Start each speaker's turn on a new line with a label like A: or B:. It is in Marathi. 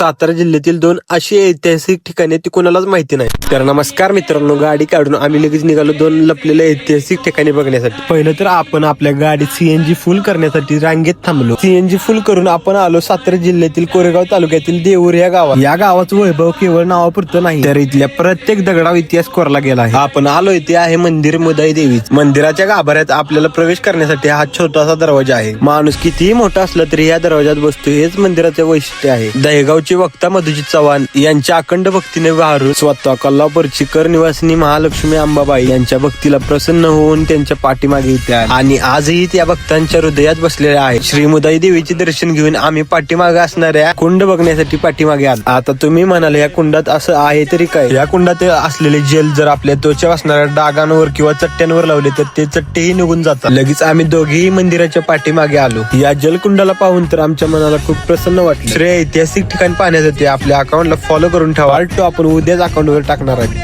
A: सातारा जिल्ह्यातील 2 अशी ऐतिहासिक ठिकाणे ती कोणालाच माहिती नाही। तर नमस्कार मित्रांनो, गाडी काढून आम्ही लगेच निघालो 2 लपलेल्या ऐतिहासिक ठिकाणी बघण्यासाठी। पहिलं तर आपण आपल्या गाडीत सीएनजी फुल करण्यासाठी रांगेत थांबलो। सीएनजी फुल करून आपण आलो सातारा जिल्ह्यातील कोरेगाव तालुक्यातील देऊर या गावात। या गावाचं वैभव केवळ नावापुरतं नाही, तर इथल्या प्रत्येक दगडावर इतिहास कोरला गेला आहे। आपण आलोय ते आहे मंदिर मुदाई देवीच। मंदिराच्या गाभाऱ्यात आपल्याला प्रवेश करण्यासाठी हा छोटासा दरवाजा आहे। माणूस कितीही मोठा असला तरी या दरवाजात बसतो, हेच मंदिराचे वैशिष्ट्य आहे। दहेगावचे वक्ता मधुजीत चव्हाण यांच्या अखंड भक्तीने वारून स्वतः कोल्हापूरची करनिवासिनी महालक्ष्मी अंबाबाई यांच्या भक्तीला प्रसन्न होऊन त्यांच्या पाठीमागे येते आणि आजही त्या भक्तांच्या हृदयात बसलेल्या आहे। श्री मुदाई देवीचे दर्शन घेऊन आम्ही पाठीमागे असणाऱ्या कुंड बघण्यासाठी पाठीमागे आलो। आता तुम्ही म्हणाल या कुंडात असं आहे तरी काय? या कुंडात असलेले जेल जर आपल्या त्वचेवर असणाऱ्या डागांवर किंवा चट्ट्यांवर लावले तर ते चट्टेही निघून जातात। लगेच आम्ही दोघेही मंदिराच्या पाठीमागे आलो। या जलकुंडाला पाहून तर आमच्या मनाला खूप प्रसन्न वाटलं। श्रेय ऐतिहासिक ठिकाण पाहण्यासाठी आपल्या अकाउंटला फॉलो करून ठेवा। आपण उद्याच अकाउंटवर टाकणार आहे।